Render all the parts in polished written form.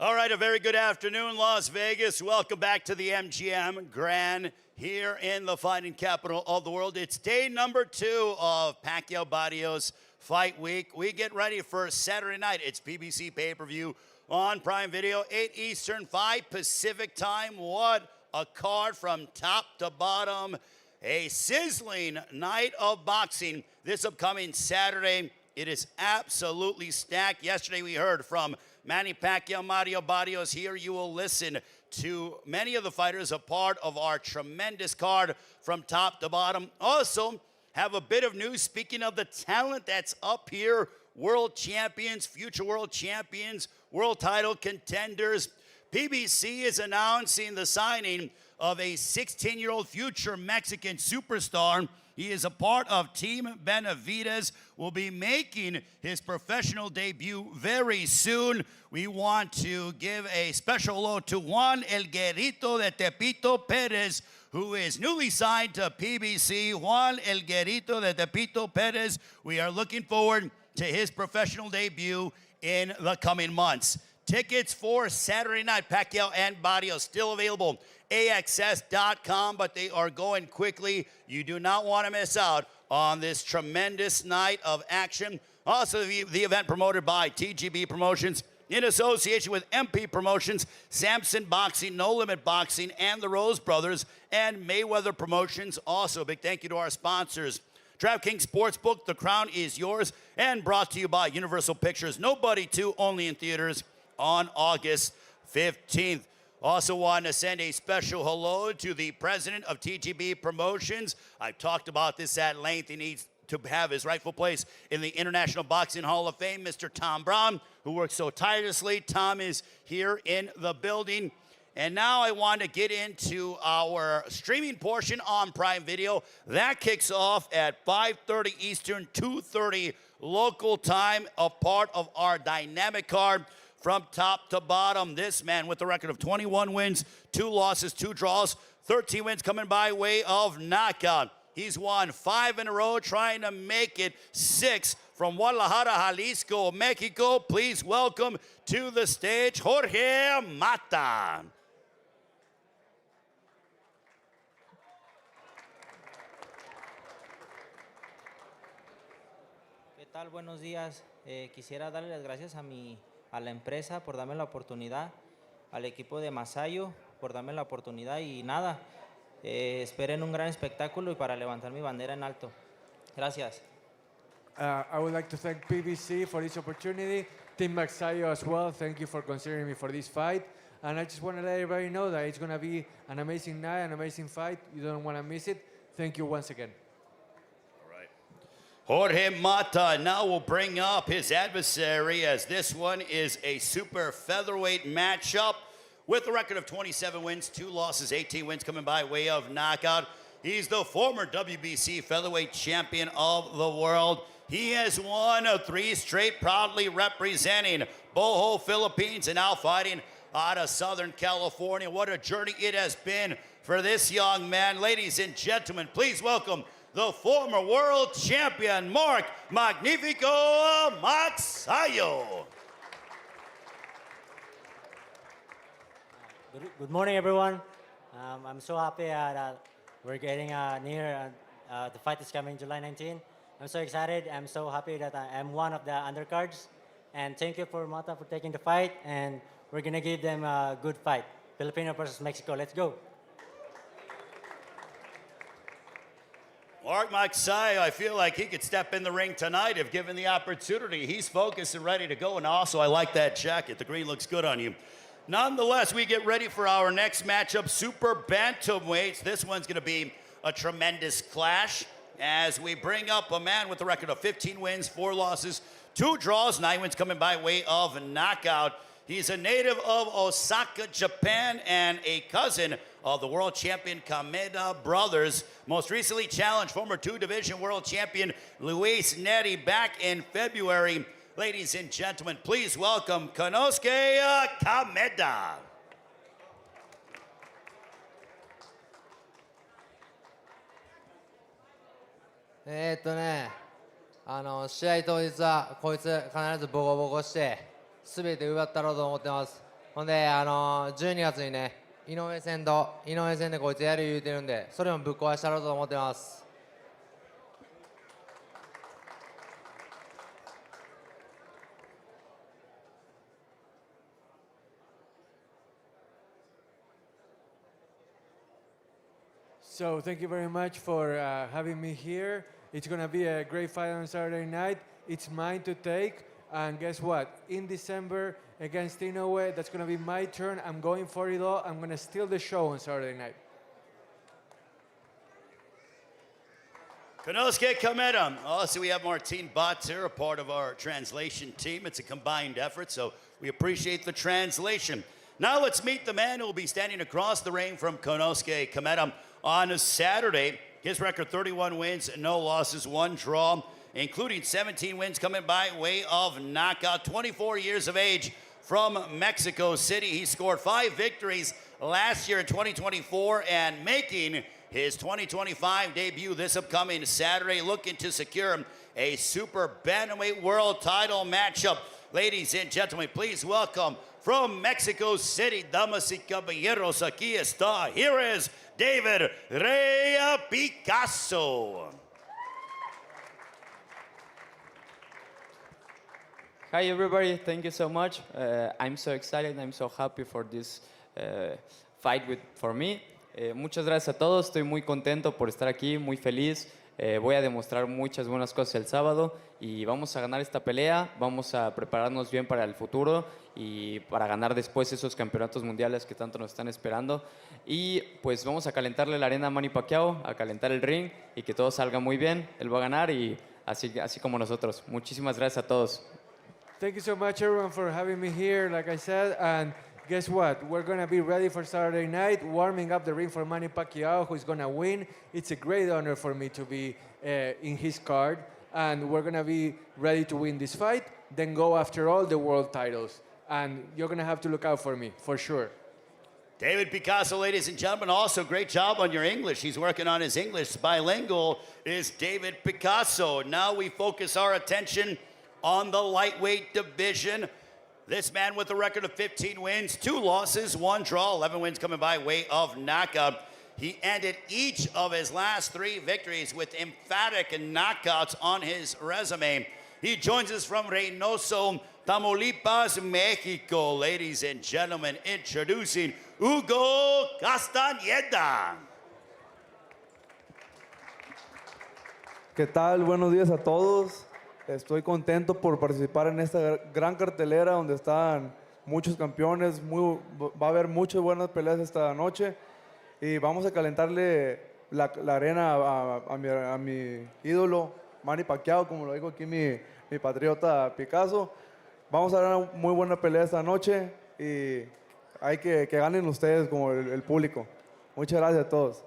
All right, a very good afternoon, Las Vegas. Welcome back to the MGM Grand here in the fighting capital of the world. It's day number 2 of Pacquiao Barrios Fight Week. We get ready for Saturday night. It's PBC pay-per-view on Prime Video, 8 Eastern, 5 Pacific time. What a card from top to bottom. A sizzling night of boxing this upcoming Saturday. It is absolutely stacked. Yesterday we heard from Manny Pacquiao, Mario Barrios. Here you will listen to many of the fighters, a part of our tremendous card from top to bottom. Also, have a bit of news. Speaking of the talent that's up here, world champions, future world champions, world title contenders. PBC is announcing the signing of a 16-year-old future Mexican superstar. He is a part of Team Benavides, will be making his professional debut very soon. We want to give a special hello to Juan El Guerrito de Tepito Perez, who is newly signed to PBC. Juan El Guerrito de Tepito Perez. We are looking forward to his professional debut in the coming months. Tickets for Saturday night, Pacquiao and Barrios, still available. AXS.com, but they are going quickly. You do not want to miss out on this tremendous night of action. Also, the event promoted by TGB Promotions in association with MP Promotions, Samson Boxing, No Limit Boxing, and the Rose Brothers, and Mayweather Promotions. Also, a big thank you to our sponsors. DraftKings Sportsbook, the crown is yours, and brought to you by Universal Pictures. Nobody 2, only in theaters on August 15th. Also want to send a special hello to the president of TGB Promotions. I've talked about this at length. He needs to have his rightful place in the International Boxing Hall of Fame, Mr. Tom Brown, who works so tirelessly. Tom is here in the building. And now I want to get into our streaming portion on Prime Video. That kicks off at 5:30 Eastern, 2:30 local time, a part of our dynamic card. From top to bottom, this man with a record of 21 wins, 2 losses, 2 draws, 13 wins coming by way of knockout. He's won 5 in a row, trying to make it 6 from Guadalajara, Jalisco, Mexico. Please welcome to the stage, Jorge Mata. ¿Qué tal? Buenos días. Quisiera darle las gracias a la empresa por darme la oportunidad, al equipo de Magsayo por darme la oportunidad y nada, esperen un gran espectáculo y para levantar mi bandera en alto. Gracias. I would like to thank PBC for this opportunity, Team Magsayo as well. Thank you for considering me for this fight. And I just want to let everybody know that it's going to be an amazing night, an amazing fight. You don't want to miss it. Thank you once again. Jorge Mata now will bring up his adversary, as this one is a super featherweight matchup with a record of 27 wins, 2 losses, 18 wins coming by way of knockout. He's the former WBC featherweight champion of the world. He has won 3 straight, proudly representing Bohol, Philippines, and now fighting out of Southern California. What a journey it has been for this young man. Ladies and gentlemen, please welcome the former world champion, Mark Magnifico Magsayo. Good morning, everyone. I'm so happy that we're getting near. The fight is coming July 19. I'm so excited. I'm so happy that I'm one of the undercards. And thank you for Mata for taking the fight. And we're going to give them a good fight. Filipino versus Mexico. Let's go. Mark Magsayo, I feel like he could step in the ring tonight if given the opportunity. He's focused and ready to go, and also I like that jacket. The green looks good on you. Nonetheless, we get ready for our next matchup, Super Bantamweights. This one's going to be a tremendous clash as we bring up a man with a record of 15 wins, 4 losses, 2 draws, 9 wins coming by way of knockout. He's a native of Osaka, Japan, and a cousin of the world champion Kameda brothers. Most recently challenged former 2-division world champion Luis Neri back in February. Ladies and gentlemen, please welcome Kyonosuke Kameda. 試合当日はこいつ必ずボコボコして全て奪ったろうと思ってます。ほんで、12月にね、井上戦でこいつやる言うてるんで、それもぶっ壊したろうと思ってます。So thank you very much for having me here. It's going to be a great fight on Saturday night. It's mine to take. And guess what? In December against Inoue, that's going to be my turn. I'm going for it all. I'm going to steal the show on Saturday night. Kyonosuke Kameda. Also, we have Martin Botts here, a part of our translation team. It's a combined effort, so we appreciate the translation. Now let's meet the man who will be standing across the ring from Kyonosuke Kameda on Saturday. His record 31 wins, no losses, 1 draw, including 17 wins coming by way of knockout. 24 years of age from Mexico City. He scored 5 victories last year in 2024 and making his 2025 debut this upcoming Saturday, looking to secure a super bantamweight world title matchup. Ladies and gentlemen, please welcome from Mexico City, damas y caballeros, aquí está. Here is David Rea Picasso. Hi everybody, thank you so much. I'm so excited, I'm so happy for this fight for me. Muchas gracias a todos, estoy muy contento por estar aquí, muy feliz. Voy a demostrar muchas buenas cosas el sábado y vamos a ganar esta pelea, vamos a prepararnos bien para el futuro y para ganar después esos campeonatos mundiales que tanto nos están esperando. Y pues vamos a calentarle la arena a Manny Pacquiao, a calentar el ring y que todo salga muy bien. Él va a ganar y así como nosotros. Muchísimas gracias a todos. Thank you so much, everyone, for having me here, like I said. And guess what? We're going to be ready for Saturday night, warming up the ring for Manny Pacquiao, who's going to win. It's a great honor for me to be in his card. And we're going to be ready to win this fight, then go after all the world titles. And you're going to have to look out for me, for sure. David Picasso, ladies and gentlemen, also great job on your English. He's working on his English. Bilingual is David Picasso. Now we focus our attention on the lightweight division. This man with a record of 15 wins, 2 losses, 1 draw, 11 wins coming by way of knockout. He ended each of his last 3 victories with emphatic knockouts on his resume. He joins us from Reynoso, Tamaulipas, Mexico. Ladies and gentlemen, introducing Hugo Castañeda. ¿Qué tal? Buenos días a todos. Estoy contento por participar en esta gran cartelera donde están muchos campeones. Va a haber muchas buenas peleas esta noche y vamos a calentarle la arena a mi ídolo Manny Pacquiao, como lo dijo aquí mi patriota Picasso. Vamos a dar una muy buena pelea esta noche y hay que ganen ustedes como el público. Muchas gracias a todos.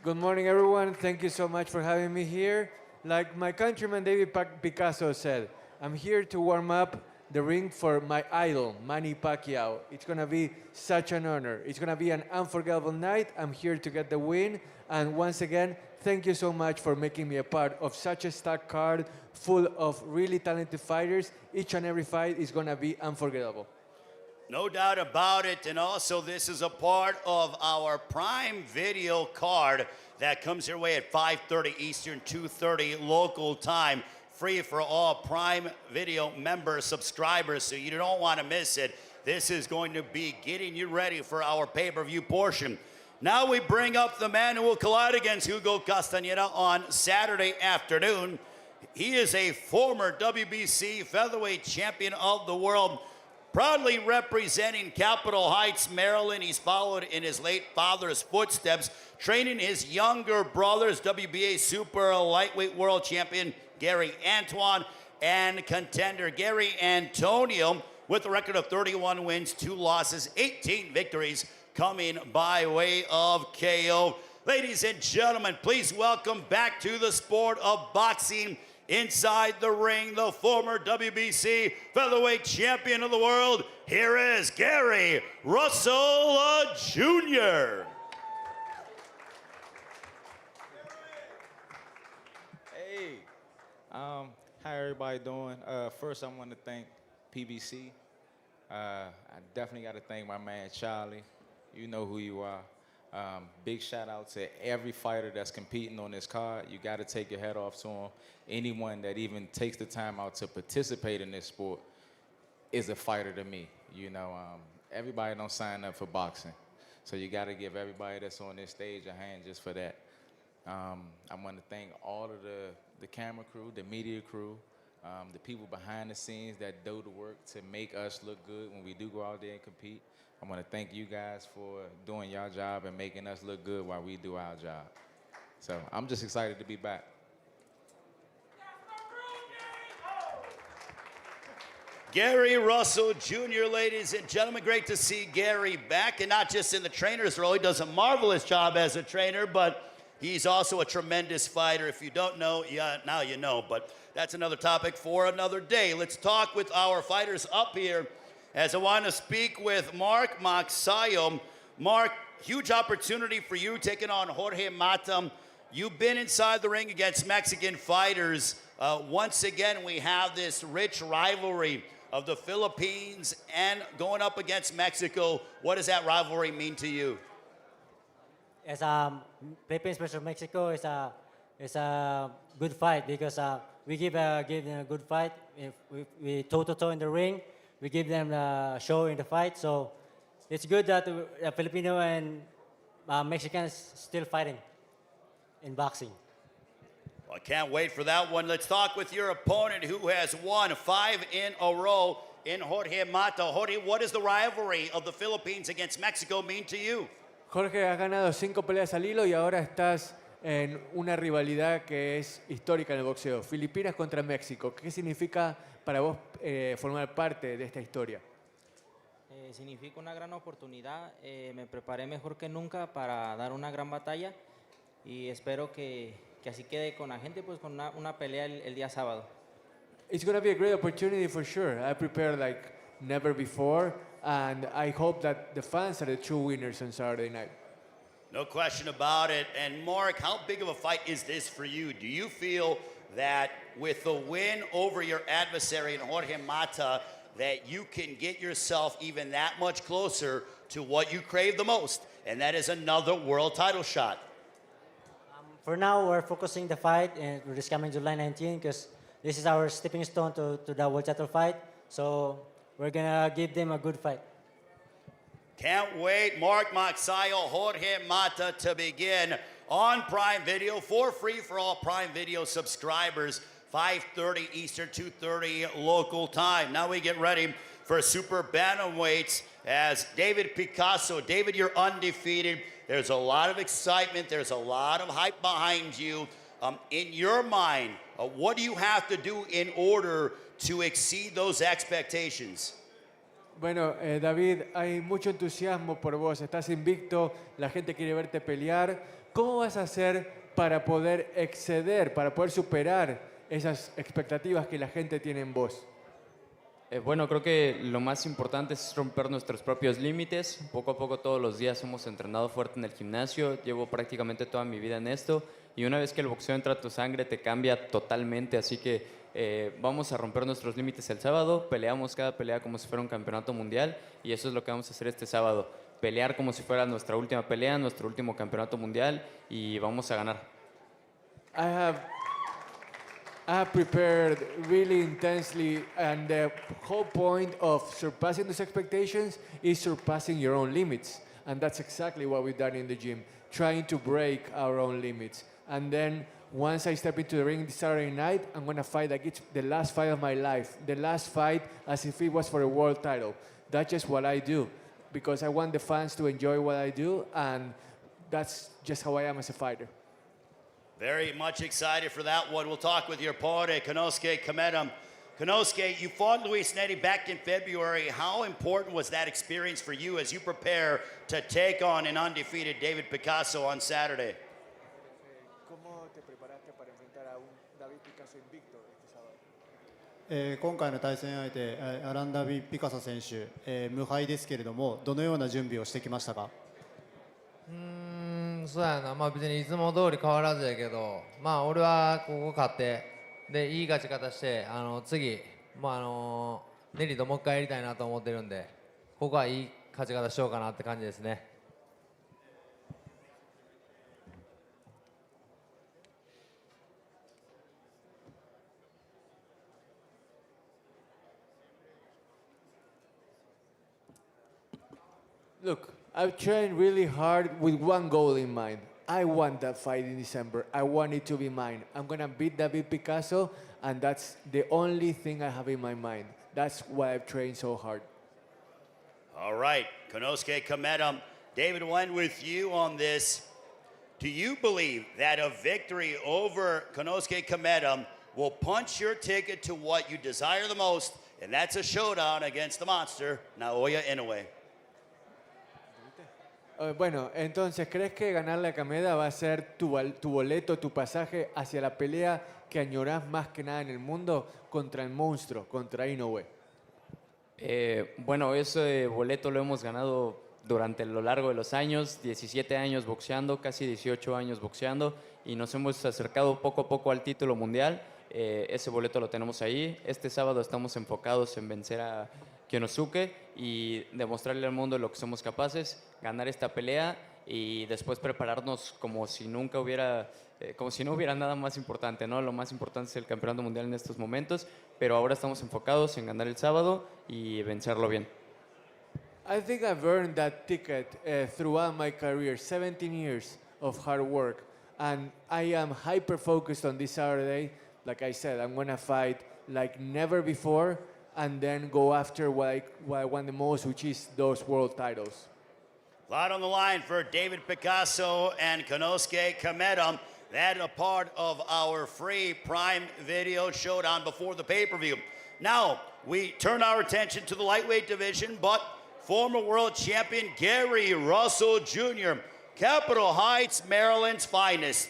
Good morning, everyone. Thank you so much for having me here. Like my countryman David Picasso said, I'm here to warm up the ring for my idol, Manny Pacquiao. It's going to be such an honor. It's going to be an unforgettable night. I'm here to get the win. And once again, thank you so much for making me a part of such a stacked card full of really talented fighters. Each and every fight is going to be unforgettable. No doubt about it. And also, this is a part of our Prime Video card that comes your way at 5:30 Eastern, 2:30 local time. Free for all Prime Video members, subscribers, so you don't want to miss it. This is going to be getting you ready for our pay-per-view portion. Now we bring up the man who will collide against Hugo Castañeda on Saturday afternoon. He is a former WBC featherweight champion of the world, proudly representing Capitol Heights, Maryland. He's followed in his late father's footsteps, training his younger brothers, WBA super lightweight world champion Gary Antoine and contender Gary Antonio, with a record of 31 wins, 2 losses, 18 victories coming by way of KO. Ladies and gentlemen, please welcome back to the sport of boxing, inside the ring, the former WBC featherweight champion of the world. Here is Gary Russell Jr. Hey, how everybody doing? First, I want to thank PBC I definitely got to thank my man Charlie. You know who you are. Big shout out to every fighter that's competing on this card. You got to take your head off to them. Anyone that even takes the time out to participate in this sport is a fighter to me. You know, everybody don't sign up for boxing. So you got to give everybody that's on this stage a hand just for that. I want to thank all of the camera crew, the media crew, the people behind the scenes that do the work to make us look good when we do go out there and compete. I want to thank you guys for doing your job and making us look good while we do our job. So I'm just excited to be back. Gary Russell Jr., ladies and gentlemen, great to see Gary back, and not just in the trainer's role. He does a marvelous job as a trainer, but he's also a tremendous fighter. If you don't know, yeah, now you know, but that's another topic for another day. Let's talk with our fighters up here as I want to speak with Mark Magsayo. Mark, huge opportunity for you taking on Jorge Mata. You've been inside the ring against Mexican fighters. Once again, we have this rich rivalry of the Philippines and going up against Mexico. What does that rivalry mean to you? As Philippines versus Mexico is a good fight because we give them a good fight. If we toe-to-toe in the ring, we give them a show in the fight. So it's good that the Filipino and Mexicans still fighting in boxing. Well, I can't wait for that one. Let's talk with your opponent who has won 5 in a row in Jorge Mata. Jorge, what does the rivalry of the Philippines against Mexico mean to you? Jorge, has ganado 5 peleas al hilo y ahora estás en una rivalidad que es histórica en el boxeo. Filipinas contra México. ¿Qué significa para vos formar parte de esta historia? Significa una gran oportunidad. Me preparé mejor que nunca para dar una gran batalla y espero que así quede con la gente, pues con una pelea el día sábado. It's going to be a great opportunity for sure. I prepared like never before, and I hope that the fans are the true winners on Saturday night. No question about it. And Mark, how big of a fight is this for you? Do you feel that with the win over your adversary in Jorge Mata, that you can get yourself even that much closer to what you crave the most, and that is another world title shot? For now, we're focusing the fight and this coming July 19 because this is our stepping stone to the world title fight. So we're gonna give them a good fight. Can't wait. Mark Magsayo, Jorge Mata to begin on Prime Video for free for all Prime Video subscribers. 5:30 Eastern, 2:30 local time. Now we get ready for super bantamweights as David Picasso. David, you're undefeated. There's a lot of excitement. There's a lot of hype behind you. In your mind, what do you have to do in order to exceed those expectations? Bueno, David, hay mucho entusiasmo por vos. Estás invicto, la gente quiere verte pelear. ¿Cómo vas a hacer para poder exceder, para poder superar esas expectativas que la gente tiene en vos? Bueno, creo que lo más importante es romper nuestros propios límites. Poco a poco todos los días hemos entrenado fuerte en el gimnasio. Llevo prácticamente toda mi vida en esto. Y una vez que el boxeo entra a tu sangre te cambia totalmente. Así que vamos a romper nuestros límites el sábado. Peleamos cada pelea como si fuera un campeonato mundial. Y eso es lo que vamos a hacer este sábado. Pelear como si fuera nuestra última pelea, nuestro último campeonato mundial. Y vamos a ganar. I have prepared really intensely, and the whole point of surpassing those expectations is surpassing your own limits. And that's exactly what we've done in the gym, trying to break our own limits. And then once I step into the ring this Saturday night, I'm going to fight like it's the last fight of my life, the last fight as if it was for a world title. That's just what I do, because I want the fans to enjoy what I do, and that's just how I am as a fighter. Very much excited for that one. We'll talk with your opponent, Kyonosuke Kameda. Kyonosuke, you fought Luis Neri back in February. How important was that experience for you as you prepare to take on an undefeated David Picasso on Saturday? ¿Cómo te preparaste para enfrentar a un David Picasso invicto este sábado? 今回の対戦相手、アランダビ・ピカソ選手、無敗ですけれども、どのような準備をしてきましたか？そうやな、まあ別にいつも通り変わらずやけど、まあ俺はここ勝って、でいい勝ち方して、次、ネリともう一回やりたいなと思ってるんで、ここはいい勝ち方しようかなって感じですね。Look, I've trained really hard with one goal in mind. I want that fight in December. I want it to be mine. I'm gonna beat David Picasso, and that's the only thing I have in my mind. That's why I've trained so hard. All right, Kyonosuke Kameda, David went with you on this. Do you believe that a victory over Kyonosuke Kameda will punch your ticket to what you desire the most, and that's a showdown against the monster, Naoya Inoue? Bueno, entonces, ¿crees que ganarle a Kameda va a ser tu boleto, tu pasaje hacia la pelea que añorás más que nada en el mundo contra el monstruo, contra Inoue? Bueno, ese boleto lo hemos ganado durante lo largo de los años, 17 años boxeando, casi 18 años boxeando, y nos hemos acercado poco a poco al título mundial. Ese boleto lo tenemos ahí. Este sábado estamos enfocados en vencer a Kyonosuke y demostrarle al mundo lo que somos capaces, ganar esta pelea y después prepararnos como si nunca hubiera, como si no hubiera nada más importante, ¿no? Lo más importante es el campeonato mundial en estos momentos, pero ahora estamos enfocados en ganar el sábado y vencerlo bien. I think I've earned that ticket throughout my career, 17 years of hard work, and I am hyper focused on this Saturday. Like I said, I'm gonna fight like never before, and then go after what I want the most, which is those world titles. A lot on the line for David Picasso and Kyonosuke Kameda. That is a part of our free Prime Video showdown before the pay-per-view. Now, we turn our attention to the lightweight division, but former world champion Gary Russell Jr., Capitol Heights, Maryland's finest.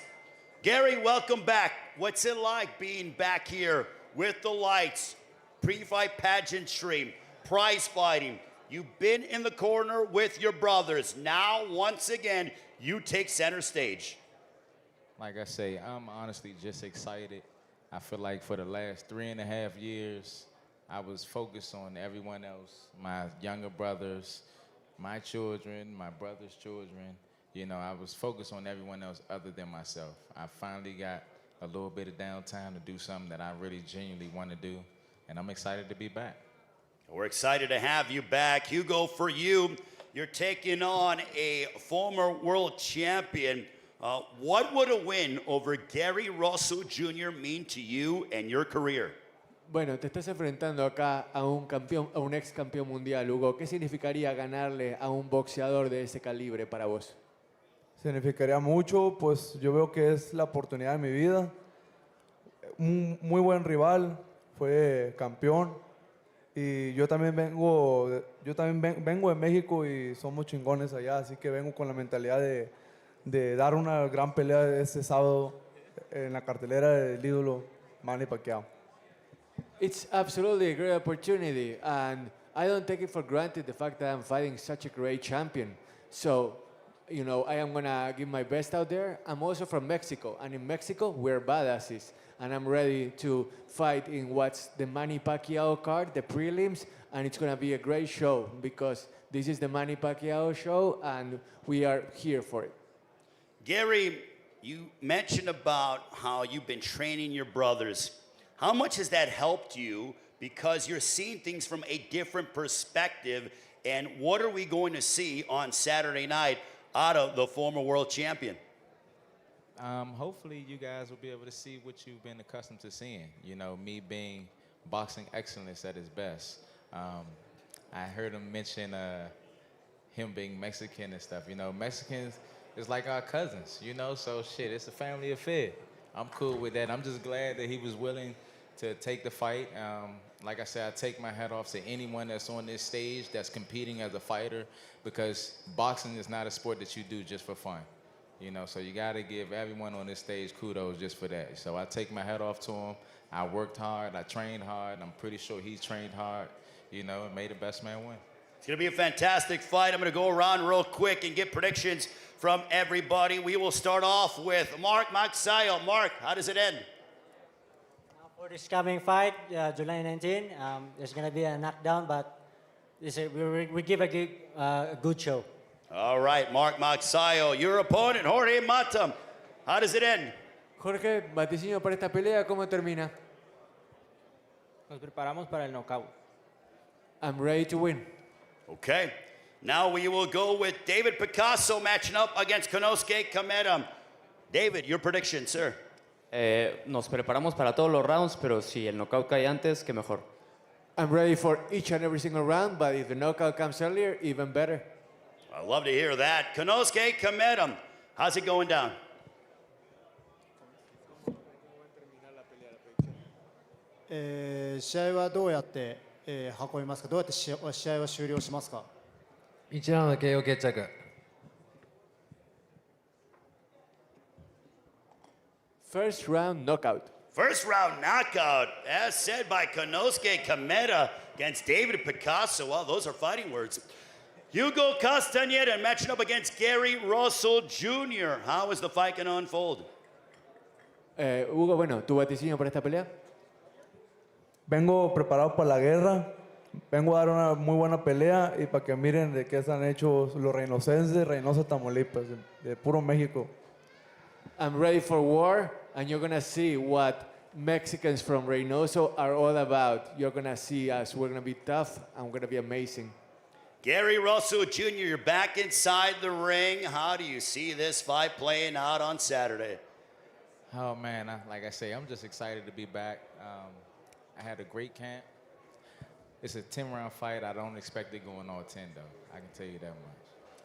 Gary, welcome back. What's it like being back here with the lights, pre-fight pageantry, prize fighting? You've been in the corner with your brothers. Now, once again, you take center stage. Like I say, I'm honestly just excited. I feel like for the last 3.5 years, I was focused on everyone else, my younger brothers, my children, my brother's children. You know, I was focused on everyone else other than myself. I finally got a little bit of downtime to do something that I really genuinely want to do, and I'm excited to be back. We're excited to have you back. Hugo, for you, you're taking on a former world champion. What would a win over Gary Russell Jr. mean to you and your career? Bueno, te estás enfrentando acá a un campeón, a un ex campeón mundial, Hugo. ¿Qué significaría ganarle a un boxeador de ese calibre para vos? Significaría mucho, pues yo veo que es la oportunidad de mi vida. Un muy buen rival, fue campeón. Y yo también vengo de México y somos chingones allá, así que vengo con la mentalidad de dar una gran pelea este sábado en la cartelera del ídolo Manny Pacquiao. It's absolutely a great opportunity, and I don't take it for granted the fact that I'm fighting such a great champion. So, you know, I am gonna give my best out there. I'm also from Mexico, and in Mexico, we're badasses. And I'm ready to fight in what's the Manny Pacquiao card, the prelims, and it's gonna be a great show because this is the Manny Pacquiao show, and we are here for it. Gary, you mentioned about how you've been training your brothers. How much has that helped you because you're seeing things from a different perspective? And what are we going to see on Saturday night out of the former world champion? Hopefully you guys will be able to see what you've been accustomed to seeing. You know, me being boxing excellence at its best. I heard him mention him being Mexican and stuff. You know, Mexicans is like our cousins, you know, so shit, it's a family affair. I'm cool with that. I'm just glad that he was willing to take the fight. Like I said, I take my hat off to anyone that's on this stage that's competing as a fighter because boxing is not a sport that you do just for fun. You know, so you got to give everyone on this stage kudos just for that. So I take my hat off to him. I worked hard. I trained hard. I'm pretty sure he's trained hard, you know, and made the best man win. It's going to be a fantastic fight. I'm going to go around real quick and get predictions from everybody. We will start off with Mark Magsayo. Mark, how does it end? For this coming fight, July 19, there's going to be a knockdown, but we give a good show. All right, Mark Magsayo, your opponent, Jorge Mata. How does it end? Jorge, vaticinio para esta pelea, ¿cómo termina? Nos preparamos para el knockout. I'm ready to win. Okay. Now we will go with David Picasso matching up against Kyonosuke Kameda. David, your prediction, sir. Nos preparamos para todos los rounds, pero si el knockout cae antes, que mejor. I'm ready for each and every single round, but if the knockout comes earlier, even better. I love to hear that. Kyonosuke Kameda, how's it going down? 試合はどうやって、運びますか、どうやって試合は終了しますか。1ラウンド KO 決着。First round knockout. First round knockout, as said by Kyonosuke Kameda against David Picasso. Well, those are fighting words. Hugo Castañeda matching up against Gary Russell Jr. How is the fight going to unfold? Hugo, bueno, ¿tu vaticinio para esta pelea? Vengo preparado para la guerra. Vengo a dar una muy buena pelea y para que miren de qué están hechos los reynosenses, Reynosa, Tamaulipas, de puro México. I'm ready for war, and you're gonna see what Mexicans from Reynoso are all about. You're gonna see us. We're gonna be tough, and we're gonna be amazing. Gary Russell Jr., you're back inside the ring. How do you see this fight playing out on Saturday? Oh man, like I say, I'm just excited to be back. I had a great camp. It's a 10-round fight. I don't expect it going all 10 though. I can tell you that much.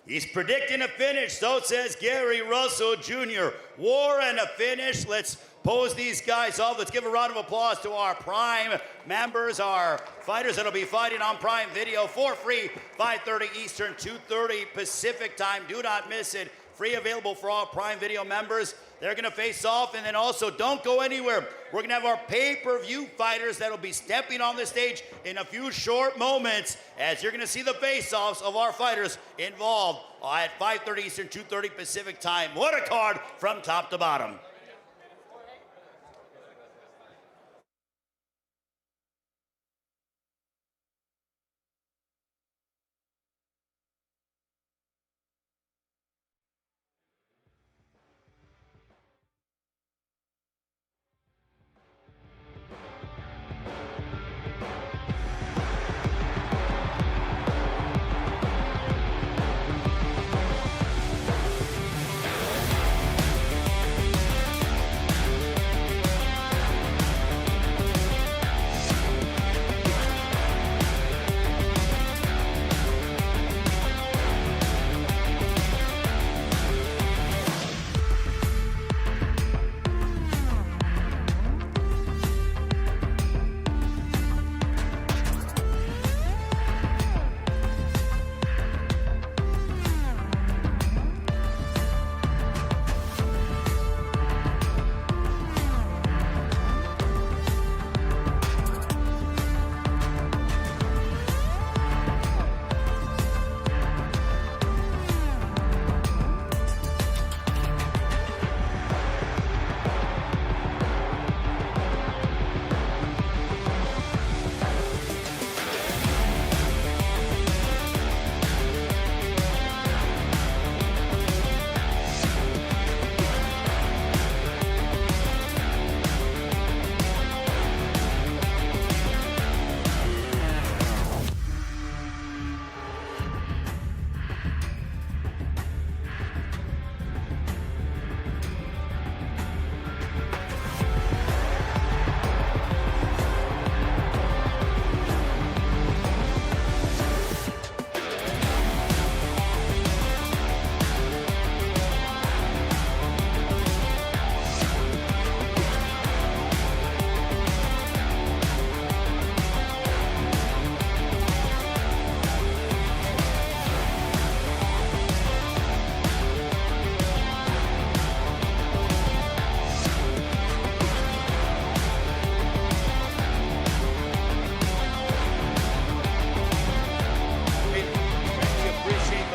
He's predicting a finish, so says Gary Russell Jr. War and a finish. Let's pose these guys off. Let's give a round of applause to our Prime members, our fighters that'll be fighting on Prime Video for free, 5:30 Eastern, 2:30 Pacific time. Do not miss it. Free available for all Prime Video members. They're going to face off, and then also don't go anywhere. We're going to have our pay-per-view fighters that'll be stepping on the stage in a few short moments as you're going to see the face-offs of our fighters involved at 5:30 Eastern, 2:30 Pacific time. What a card from top to bottom.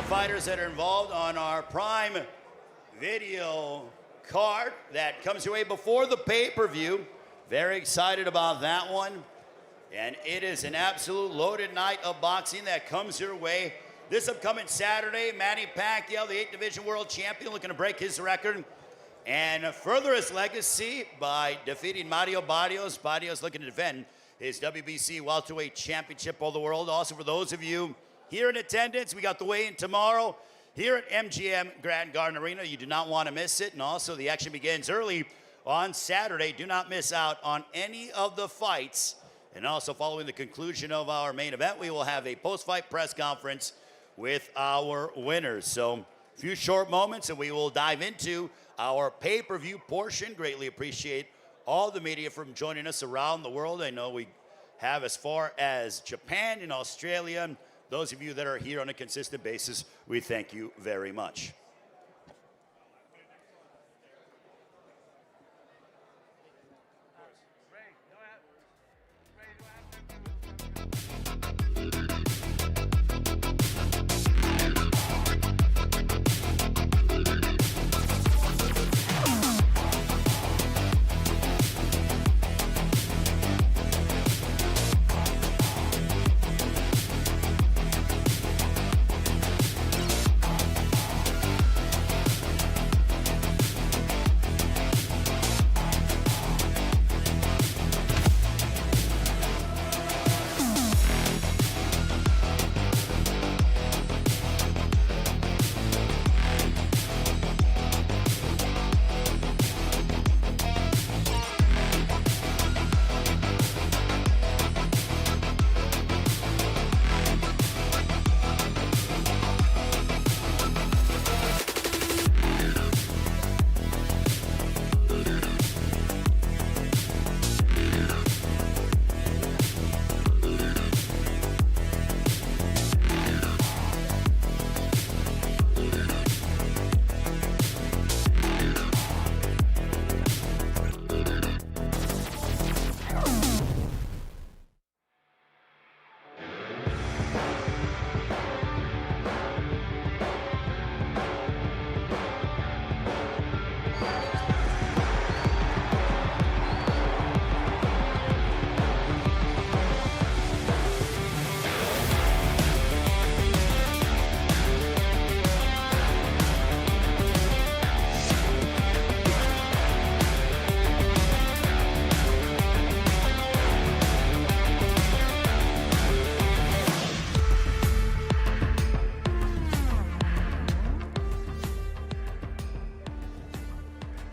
Fighters that are involved on our Prime Video card that comes your way before the pay-per-view. Very excited about that one. And it is an absolute loaded night of boxing that comes your way. This upcoming Saturday, Manny Pacquiao, the 8th Division World Champion, looking to break his record and further his legacy by defeating Mario Barrios. Barrios looking to defend his WBC Welterweight Championship of the world. Also, for those of you here in attendance, we got the weigh-in tomorrow here at MGM Grand Garden Arena. You do not want to miss it. And also, the action begins early on Saturday. Do not miss out on any of the fights. And also, following the conclusion of our main event, we will have a post-fight press conference with our winners. So, a few short moments, and we will dive into our pay-per-view portion. Greatly appreciate all the media from joining us around the world. I know we have as far as Japan and Australia. Those of you that are here on a consistent basis, we thank you very much.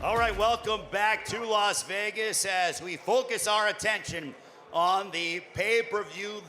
All right, welcome back to Las Vegas as we focus our attention on the pay-per-view.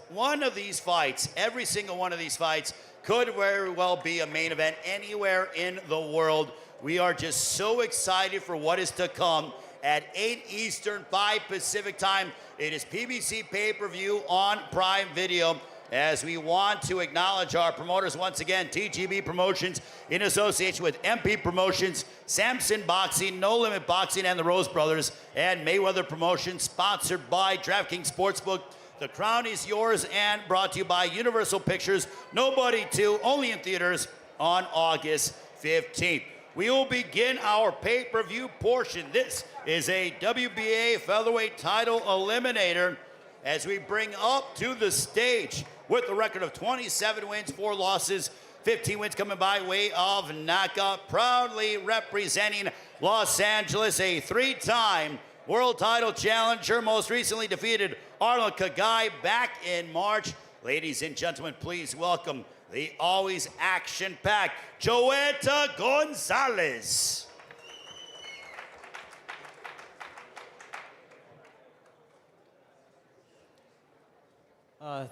One of these fights, every single one of these fights, could very well be a main event anywhere in the world. We are just so excited for what is to come at 8 Eastern, 5 Pacific time. It is PBC pay-per-view on Prime Video. As we want to acknowledge our promoters once again, TGB Promotions in association with MP Promotions, Samson Boxing, No Limit Boxing, and the Rose Brothers, and Mayweather Promotions, sponsored by DraftKings Sportsbook. The crown is yours, and brought to you by Universal Pictures. Nobody 2, only in theaters on August 15th. We will begin our pay-per-view portion. This is a WBA featherweight title eliminator as we bring up to the stage with a record of 27 wins, 4 losses, 15 wins coming by way of knockout, proudly representing Los Angeles, a 3-time world title challenger, most recently defeated Arnold Kagai back in March. Ladies and gentlemen, please welcome the always action-packed Joet Gonzalez.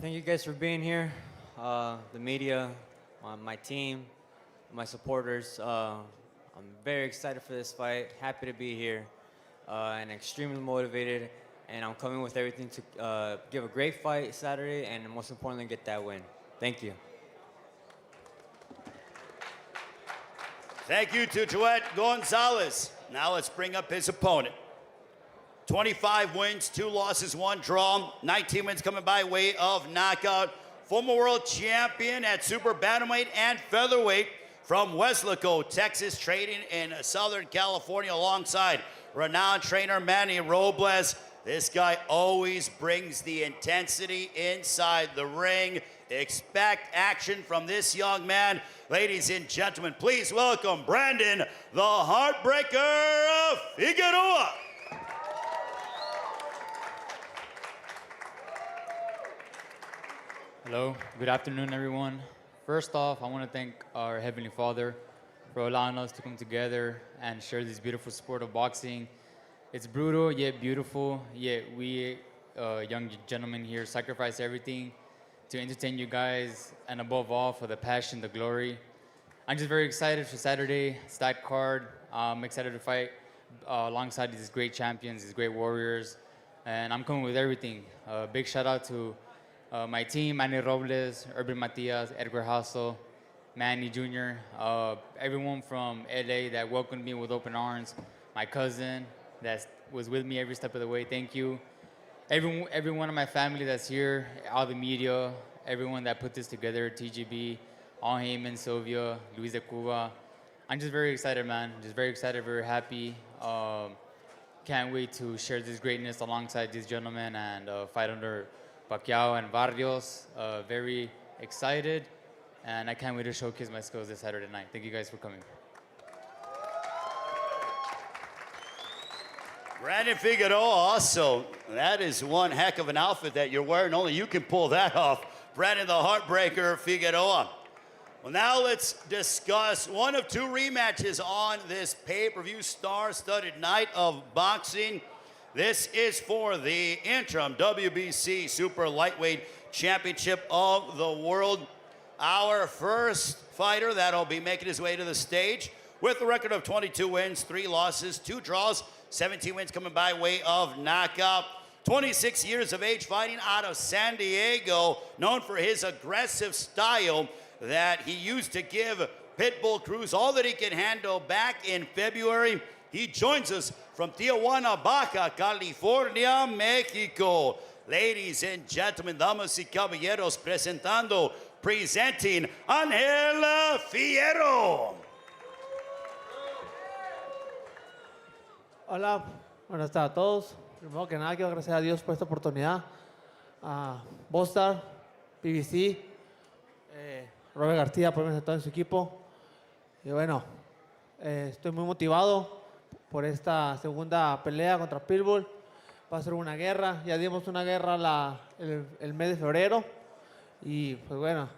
Thank you guys for being here. The media, my team, my supporters. I'm very excited for this fight. Happy to be here, and extremely motivated. And I'm coming with everything to give a great fight Saturday, and most importantly, get that win. Thank you. Thank you to Joet Gonzalez. Now let's bring up his opponent. 25 wins, 2 losses, 1 draw, 19 wins coming by way of knockout. Former world champion at super bantamweight and featherweight from Weslaco, Texas, trading in Southern California alongside renowned trainer Manny Robles. This guy always brings the intensity inside the ring. Expect action from this young man. Ladies and gentlemen, please welcome Brandon, the Heartbreaker Figueroa. Hello, good afternoon, everyone. First off, I want to thank our Heavenly Father for allowing us to come together and share this beautiful sport of boxing. It's brutal, yet beautiful, yet we young gentlemen here sacrifice everything to entertain you guys, and above all, for the passion, the glory. I'm just very excited for Saturday, stacked card. I'm excited to fight alongside these great champions, these great warriors, and I'm coming with everything. Big shout out to my team, Manny Robles, Urban Matias, Edgar Hassel, Manny Jr., everyone from LA that welcomed me with open arms, my cousin that was with me every step of the way, thank you. Everyone of my family that's here, all the media, everyone that put this together, TGB, All Heyman, Sylvia, Luis de Cuba. I'm just very excited, man. Just very excited, very happy. Can't wait to share this greatness alongside these gentlemen and fight under Pacquiao and Barrios. Very excited, and I can't wait to showcase my skills this Saturday night. Thank you guys for coming. Brandon Figueroa also, that is one heck of an outfit that you're wearing. Only you can pull that off. Brandon the Heartbreaker Figueroa. Well, now let's discuss one of two rematches on this pay-per-view star-studded night of boxing. This is for the interim WBC Super Lightweight Championship of the World. Our first fighter that'll be making his way to the stage with a record of 22 wins, 3 losses, 2 draws, 17 wins coming by way of knockout. 26 years of age, fighting out of San Diego, known for his aggressive style that he used to give Pitbull Cruz all that he can handle back in February. He joins us from Tijuana, Baja California, Mexico. Ladies and gentlemen, damas y caballeros, presenting Ángel Fierro. Hola, buenas tardes a todos. Primero que nada, quiero agradecer a Dios por esta oportunidad. A Bostar, PBC, Robert García por todo su equipo. Y bueno, estoy muy motivado por esta segunda pelea contra Pitbull. Va a ser una guerra. Ya dimos una guerra el mes de febrero. Y pues bueno,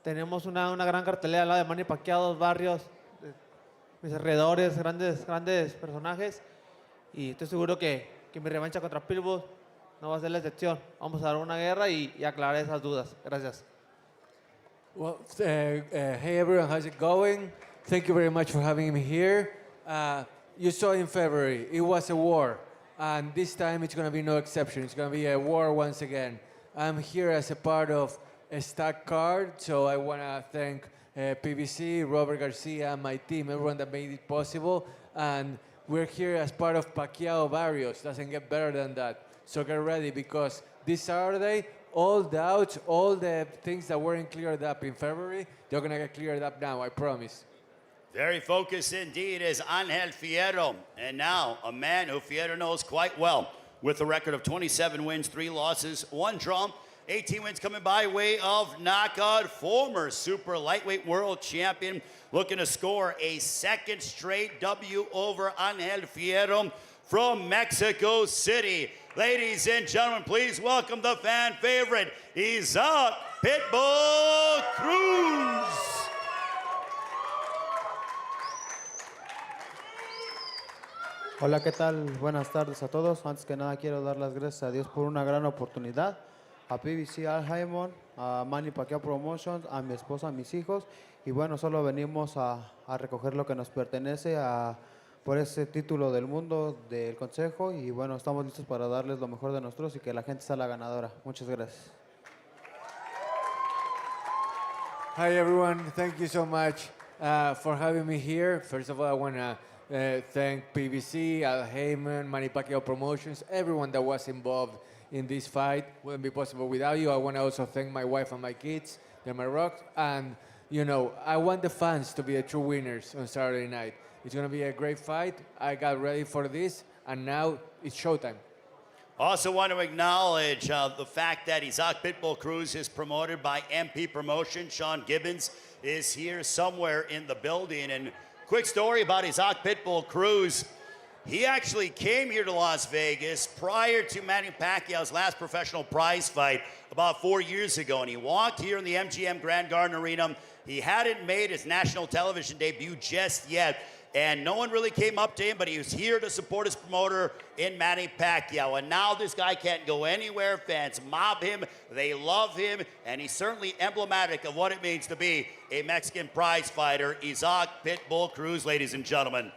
tenemos una gran cartelera al lado de Manny Pacquiao, Barrios, mis alrededores, grandes personajes. Y estoy seguro que mi revancha contra Pitbull no va a ser la excepción. Vamos a dar una guerra y aclarar esas dudas. Gracias. Well, hey everyone, how's it going? Thank you very much for having me here. You saw in February, it was a war. And this time it's going to be no exception. It's going to be a war once again. I'm here as a part of a stacked card, so I want to thank PBC, Robert Garcia, my team, everyone that made it possible. And we're here as part of Pacquiao Barrios. Doesn't get better than that. So get ready, because this Saturday, all doubts, all the things that weren't cleared up in February, they're going to get cleared up now, I promise. Very focused indeed is Ángel Fierro. And now a man who Fierro knows quite well, with a record of 27 wins, 3 losses, 1 draw, 18 wins coming by way of knockout. Former super lightweight world champion, looking to score a second straight W over Ángel Fierro from Mexico City. Ladies and gentlemen, please welcome the fan favorite, Isaac Pitbull Cruz. Hola, ¿qué tal? Buenas tardes a todos. Antes que nada quiero dar las gracias a Dios por una gran oportunidad, a PBC Al Haymon, a Manny Pacquiao Promotions, a mi esposa, a mis hijos, y bueno, solo venimos a recoger lo que nos pertenece por ese título del mundo del consejo, y bueno, estamos listos para darles lo mejor de nosotros y que la gente sea la ganadora. Muchas gracias. Hi everyone, thank you so much for having me here. First of all, I want to thank PBC, Al Heyman, Manny Pacquiao Promotions, everyone that was involved in this fight. Wouldn't be possible without you. I want to also thank my wife and my kids. They're my rock. And, you know, I want the fans to be the true winners on Saturday night. It's going to be a great fight. I got ready for this. and now it's showtime. Also want to acknowledge the fact that Isaac Pitbull Cruz is promoted by MP Promotion. Sean Gibbons is here somewhere in the building. And quick story about Isaac Pitbull Cruz. He actually came here to Las Vegas prior to Manny Pacquiao's last professional prize fight about 4 years ago. And he walked here in the MGM Grand Garden Arena. He hadn't made his national television debut just yet. And no one really came up to him, but he was here to support his promoter in Manny Pacquiao. And now this guy can't go anywhere. Fans mob him. They love him. And he's certainly emblematic of what it means to be a Mexican prize fighter. Isaac Pitbull Cruz, ladies and gentlemen.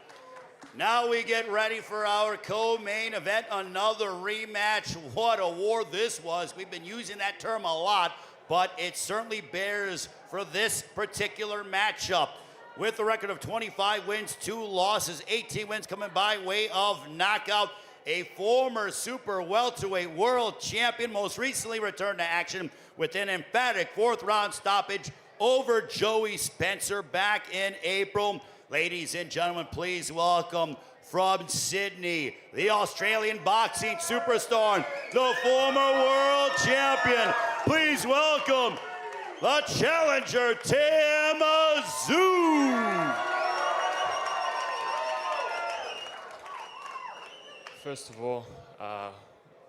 Now we get ready for our co-main event, another rematch. What a war this was. We've been using that term a lot, but it certainly bears for this particular matchup. With a record of 25 wins, 2 losses, 18 wins coming by way of knockout. A former super welterweight world champion, most recently returned to action with an emphatic 4th round stoppage over Joey Spencer back in April. Ladies and gentlemen, please welcome from Sydney, the Australian boxing superstar, the former world champion. Please welcome the challenger, Tszyu. First of all,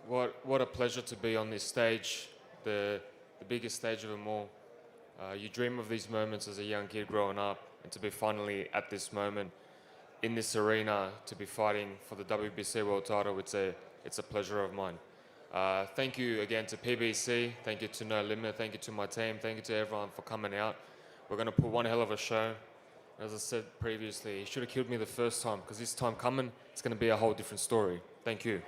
what a pleasure to be on this stage, the biggest stage of them all. You dream of these moments as a young kid growing up, and to be finally at this moment in this arena, to be fighting for the WBC world title, it's a pleasure of mine. Thank you again to PBC, thank you to No Limit, thank you to my team, thank you to everyone for coming out. We're going to put one hell of a show. As I said previously, he should have killed me the first time, because this time coming, it's going to be a whole different story. Thank you.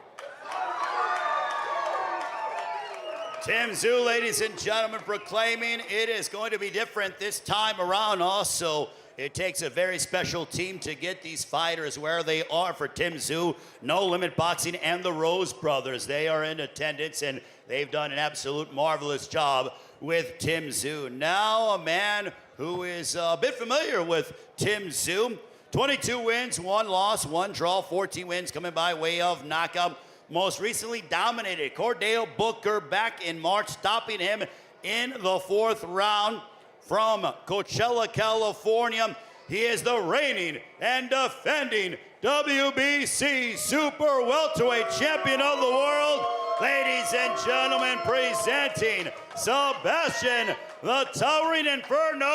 Tszyu, ladies and gentlemen, proclaiming it is going to be different this time around. Also, it takes a very special team to get these fighters where they are for Tszyu. No Limit Boxing and the Rose Brothers. They are in attendance, and they've done an absolute marvelous job with Tszyu. Now, a man who is a bit familiar with Tszyu. 22 wins, 1 loss, 1 draw, 14 wins coming by way of knockout. Most recently dominated Cordell Booker back in March, stopping him in the 4th round. From Coachella, California, he is the reigning and defending WBC Super Welterweight Champion of the world. Ladies and gentlemen, presenting Sebastian the Towering Inferno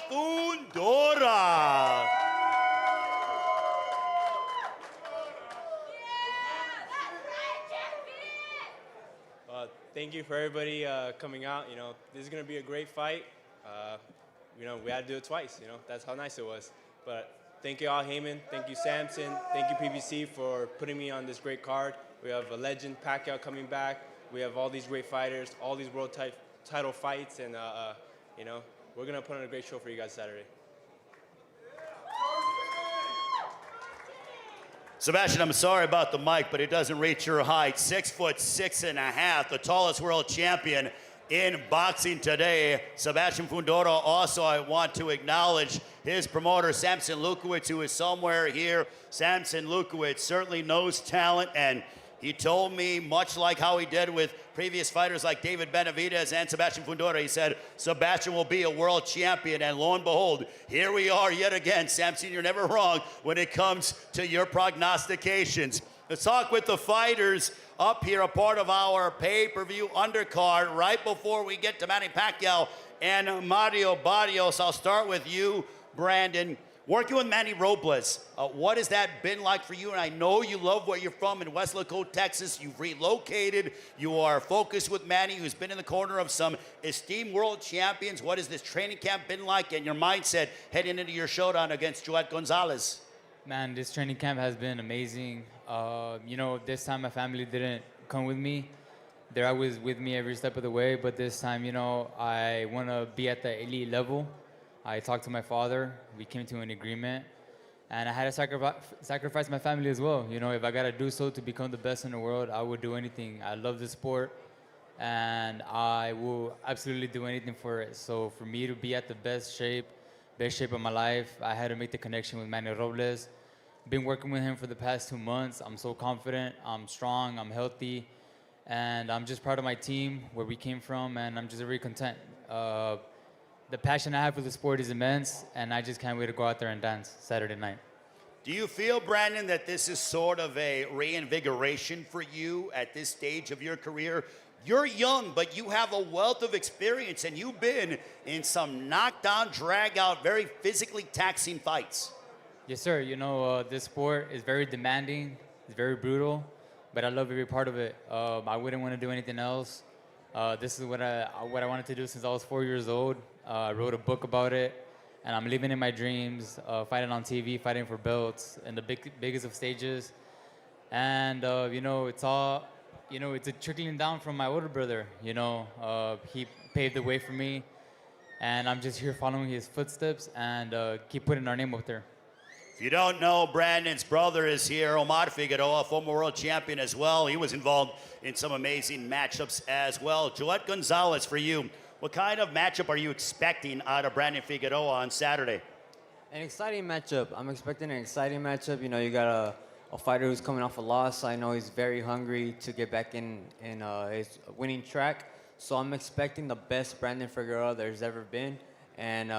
Fundora. Thank you for everybody coming out. You know, this is going to be a great fight. You know, we had to do it twice. You know, that's how nice it was. But thank you, Al Heyman. Thank you, Samson. Thank you, PBC, for putting me on this great card. We have a legend, Pacquiao, coming back. We have all these great fighters, all these world title fights, and you know, we're gonna put on a great show for you guys Saturday. Sebastian, I'm sorry about the mic, but it doesn't reach your height. 6'6.5", the tallest world champion in boxing today. Sebastian Fundora. Also, I want to acknowledge his promoter, Samson Lukowicz, who is somewhere here. Samson Lukowicz certainly knows talent, and he told me, much like how he did with previous fighters like David Benavidez and Sebastian Fundora, he said, Sebastian will be a world champion, and lo and behold, here we are yet again. Samson, you're never wrong when it comes to your prognostications. Let's talk with the fighters up here, a part of our pay-per-view undercard right before we get to Manny Pacquiao and Mario Barrios. I'll start with you, Brandon. Working with Manny Robles, what has that been like for you? And I know you love where you're from in West Laco, Texas. You've relocated. You are focused with Manny, who's been in the corner of some esteemed world champions. What has this training camp been like, and your mindset heading into your showdown against Joet Gonzalez? Man, this training camp has been amazing. You know, this time my family didn't come with me. They're always with me every step of the way, but this time, you know, I want to be at the elite level. I talked to my father, we came to an agreement, and I had to sacrifice my family as well. You know, if I gotta do so to become the best in the world, I would do anything. I love the sport, and I will absolutely do anything for it. So for me to be at the best shape of my life, I had to make the connection with Manny Robles. been working with him for the past 2 months. I'm so confident, I'm strong, I'm healthy, and I'm just proud of my team, where we came from, and I'm just very content. The passion I have for the sport is immense, and I just can't wait to go out there and dance Saturday night. Do you feel, Brandon, that this is sort of a reinvigoration for you at this stage of your career? You're young, but you have a wealth of experience, and you've been in some knockdown, drag-out, very physically taxing fights. Yes, sir. This sport is very demanding, it's very brutal, but I love every part of it. I wouldn't want to do anything else. This is what I wanted to do since I was 4 years old. I wrote a book about it, and I'm living in my dreams, fighting on TV, fighting for belts in the biggest of stages. And, it's all, it's a trickling down from my older brother. He paved the way for me, and I'm just here following his footsteps and keep putting our name up there. If you don't know, Brandon's brother is here, Omar Figueroa, former world champion as well. He was involved in some amazing matchups as well. Joet Gonzalez, for you, what kind of matchup are you expecting out of Brandon Figueroa on Saturday? An exciting matchup. I'm expecting an exciting matchup. You got a fighter who's coming off a loss. I know he's very hungry to get back in his winning track. So I'm expecting the best Brandon Figueroa there's ever been. And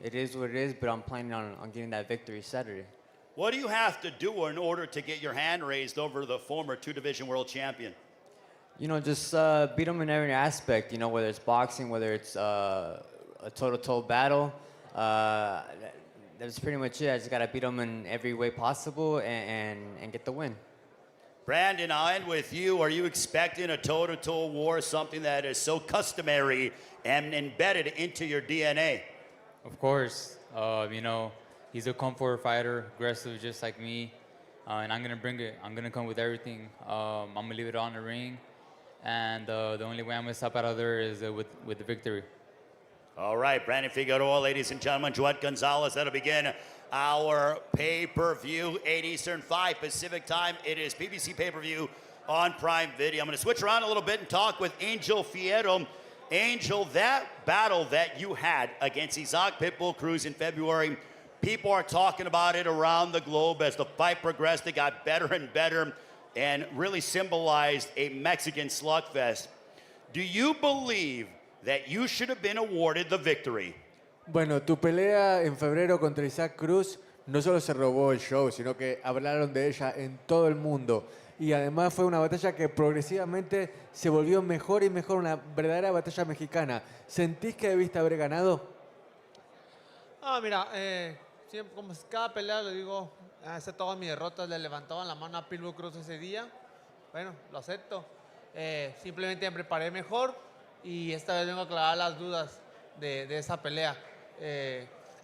it is what it is, but I'm planning on getting that victory Saturday. What do you have to do in order to get your hand raised over the former two-division world champion? Just beat him in every aspect, whether it's boxing, whether it's a toe-to-toe battle. That's pretty much it. I just got to beat him in every way possible and get the win. Brandon, I'll end with you. Are you expecting a toe-to-toe war, something that is so customary and embedded into your DNA? Of course. He's a comfort fighter, aggressive just like me. And I'm going to bring it. I'm going to come with everything. I'm going to leave it on the ring. And the only way I'm going to step out of there is with the victory. All right, Brandon Figueroa, ladies and gentlemen, Joet Gonzalez. That'll begin our pay-per-view, 8 Eastern, 5 Pacific time. It is PBC pay-per-view on Prime Video. I'm going to switch around a little bit and talk with Angel Fierro. Angel, that battle that you had against Isaac Pitbull Cruz in February, people are talking about it around the globe as the fight progressed. It got better and better and really symbolized a Mexican slugfest. Do you believe that you should have been awarded the victory? Bueno, tu pelea en febrero contra Isaac Cruz no solo se robó el show, sino que hablaron de ella en todo el mundo. Y además fue una batalla que progresivamente se volvió mejor y mejor, una verdadera batalla mexicana. ¿Sentís que debiste haber ganado? Mira, siempre, como cada pelea lo digo, hace todas mis derrotas le levantaban la mano a Pitbull Cruz ese día. Bueno, lo acepto. Simplemente me preparé mejor y esta vez vengo a aclarar las dudas de esa pelea.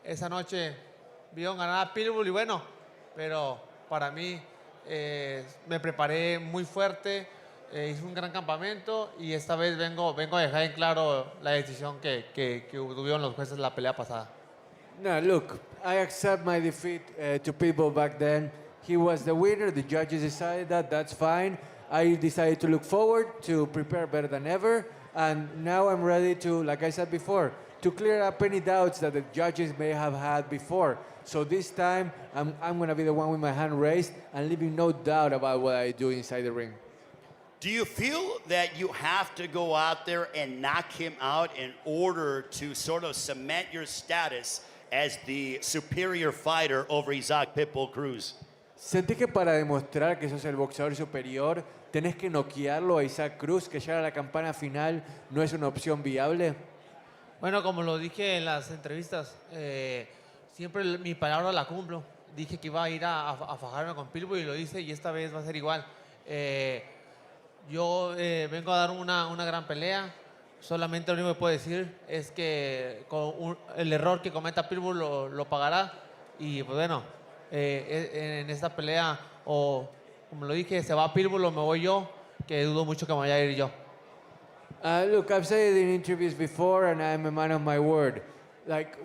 Esa noche vieron ganar a Pitbull y bueno, pero para mí me preparé muy fuerte, hice un gran campamento y esta vez vengo a dejar en claro la decisión que tuvieron los jueces en la pelea pasada. No, look, I accept my defeat to Pitbull back then. He was the winner, the judges decided that, that's fine. I decided to look forward, to prepare better than ever, and now I'm ready to, like I said before, to clear up any doubts that the judges may have had before. So this time, I'm going to be the one with my hand raised and leaving no doubt about what I do inside the ring. Do you feel that you have to go out there and knock him out in order to sort of cement your status as the superior fighter over Isaac Pitbull Cruz? ¿Sentís que para demostrar que sos el boxeador superior tenés que noquearlo a Isaac Cruz, que llegar a la campana final no es una opción viable? Bueno, como lo dije en las entrevistas, siempre mi palabra la cumplo. Dije que iba a ir a fajarme con Pitbull y lo hice y esta vez va a ser igual. Yo vengo a dar una gran pelea. Solamente lo único que puedo decir es que el error que cometa Pitbull lo pagará. Y pues bueno, en esta pelea, o como lo dije, se va Pitbull o me voy yo, que dudo mucho que me vaya a ir yo. Look, I've said it in interviews before, and I'm a man of my word. Like,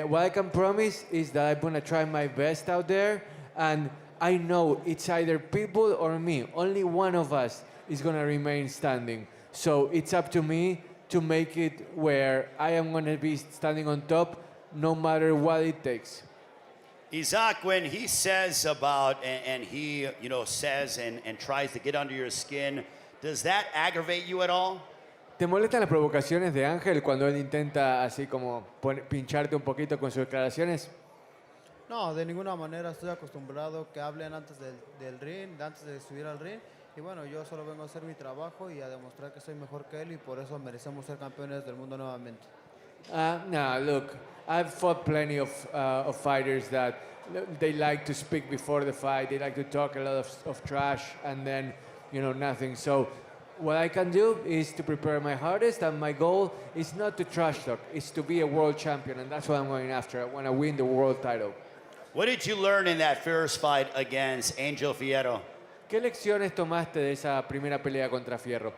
what I can promise is that I'm gonna try my best out there, and I know it's either Pitbull or me. Only one of us is gonna remain standing. So it's up to me to make it where I am gonna be standing on top, no matter what it takes. Isaac, when he says about, and he, says and tries to get under your skin, does that aggravate you at all? ¿Te molestan las provocaciones de Ángel cuando él intenta así como pincharte un poquito con sus declaraciones? No, de ninguna manera. Estoy acostumbrado que hablen antes del ring, antes de subir al ring. Y bueno, yo solo vengo a hacer mi trabajo y a demostrar que soy mejor que él y por eso merecemos ser campeones del mundo nuevamente. No, look, I've fought plenty of fighters that they like to speak before the fight. They like to talk a lot of trash and then, nothing. So what I can do is to prepare my hardest, and my goal is not to trash talk. It's to be a world champion, and that's what I'm going after. I want to win the world title. What did you learn in that first fight against Angel Fierro? ¿Qué lecciones tomaste de esa primera pelea contra Fierro?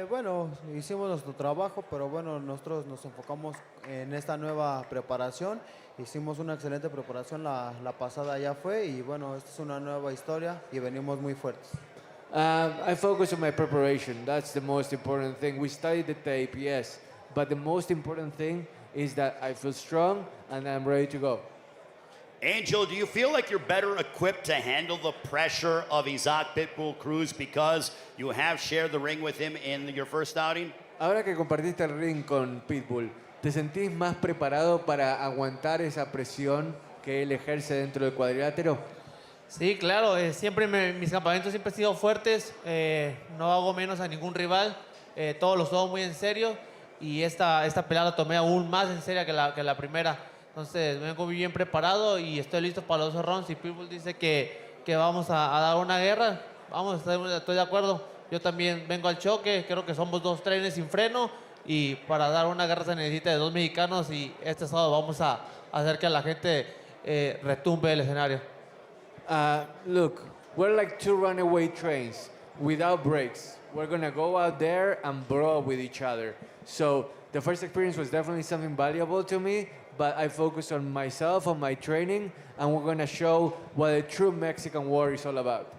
Bueno, hicimos nuestro trabajo, pero bueno, nosotros nos enfocamos en esta nueva preparación. Hicimos una excelente preparación, la pasada ya fue y bueno, esta es una nueva historia y venimos muy fuertes. I focus on my preparation. That's the most important thing. We studied the tape, yes, but the most important thing is that I feel strong and I'm ready to go. Angel, do you feel like you're better equipped to handle the pressure of Isaac Pitbull Cruz because you have shared the ring with him in your first outing? Ahora que compartiste el ring con Pitbull, ¿te sentís más preparado para aguantar esa presión que él ejerce dentro del cuadrilátero? Sí, claro, siempre mis campamentos siempre han sido fuertes, no hago menos a ningún rival, todos los tomo muy en serio y esta pelea la tomé aún más en serio que la primera. Entonces vengo muy bien preparado y estoy listo para los 2 rounds. Si Pitbull dice que vamos a dar una guerra, vamos, estoy de acuerdo. Yo también vengo al choque, creo que somos 2 trenes sin freno y para dar una guerra se necesita de 2 mexicanos y este sábado vamos a hacer que la gente retumbe el escenario. Look, we're like 2 runaway trains without brakes. We're gonna go out there and brawl with each other. So the first experience was definitely something valuable to me, but I focus on myself, on my training, and we're gonna show what a true Mexican war is all about.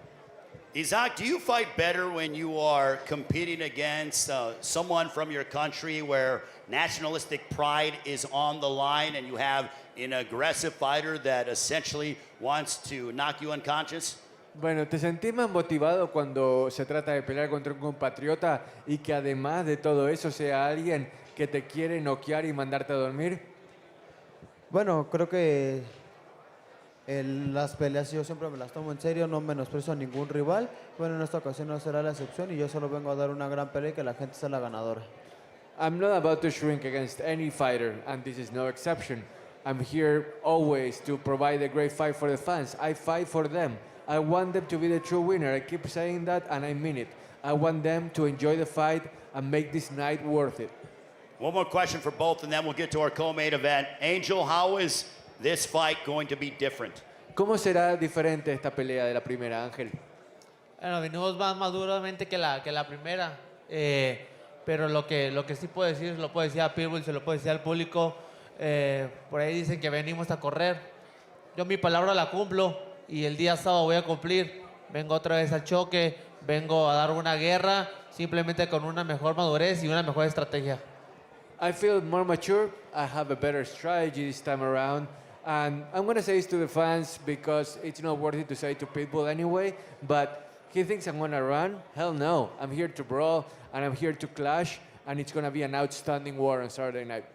Isaac, do you fight better when you are competing against someone from your country where nationalistic pride is on the line and you have an aggressive fighter that essentially wants to knock you unconscious? Bueno, ¿te sentís más motivado cuando se trata de pelear contra un compatriota y que además de todo eso sea alguien que te quiere noquear y mandarte a dormir? Bueno, creo que las peleas yo siempre me las tomo en serio, no menosprecio a ningún rival. Bueno, en esta ocasión no será la excepción y yo solo vengo a dar una gran pelea y que la gente sea la ganadora. I'm not about to shrink against any fighter, and this is no exception. I'm here always to provide a great fight for the fans. I fight for them. I want them to be the true winner. I keep saying that, and I mean it. I want them to enjoy the fight and make this night worth it. One more question for both, and then we'll get to our co-main event. Angel, how is this fight going to be different? ¿Cómo será diferente esta pelea de la primera, Ángel? Bueno, venimos más maduramente que la primera, pero lo que sí puedo decir, se lo puedo decir a Pitbull, se lo puedo decir al público. Por ahí dicen que venimos a correr. Yo mi palabra la cumplo y el día sábado voy a cumplir. Vengo otra vez al choque, vengo a dar una guerra, simplemente con una mejor madurez y una mejor estrategia. I feel more mature. I have a better strategy this time around. And I'm going to say this to the fans because it's not worth it to say to Pitbull anyway, but he thinks I'm going to run. Hell no. I'm here to brawl and I'm here to clash, and it's going to be an outstanding war on Saturday night.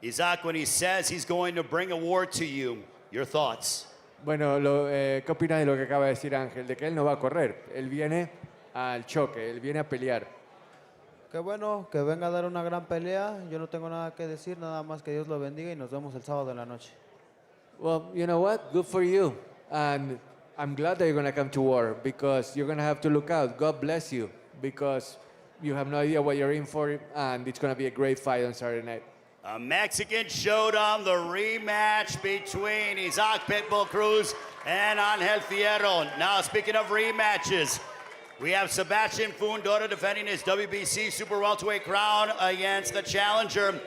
Isaac, when he says he's going to bring a war to you, your thoughts? Bueno, ¿qué opinas de lo que acaba de decir Ángel? De que él no va a correr. Él viene al choque, él viene a pelear. Qué bueno, que venga a dar una gran pelea. Yo no tengo nada que decir, nada más que Dios lo bendiga y nos vemos el sábado en la noche. Well, you know what? Good for you. And I'm glad that you're going to come to war because you're going to have to look out. God bless you because you have no idea what you're in for, and it's going to be a great fight on Saturday night. A Mexican showdown, the rematch between Isaac Pitbull Cruz and Angel Fierro. Now, speaking of rematches, we have Sebastian Fundora defending his WBC Super Welterweight crown against the challenger,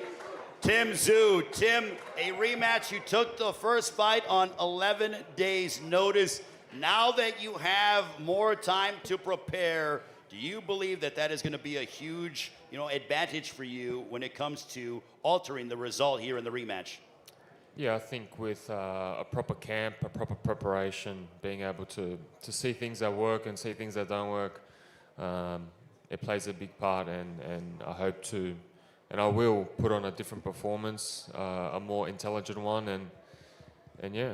Tszyu. Tim, a rematch. You took the first fight on 11 days' notice. Now that you have more time to prepare, do you believe that that is going to be a huge, advantage for you when it comes to altering the result here in the rematch? Yeah, I think with a proper camp, a proper preparation, being able to see things that work and see things that don't work, it plays a big part. And I hope to, and I will put on a different performance, a more intelligent one, and yeah.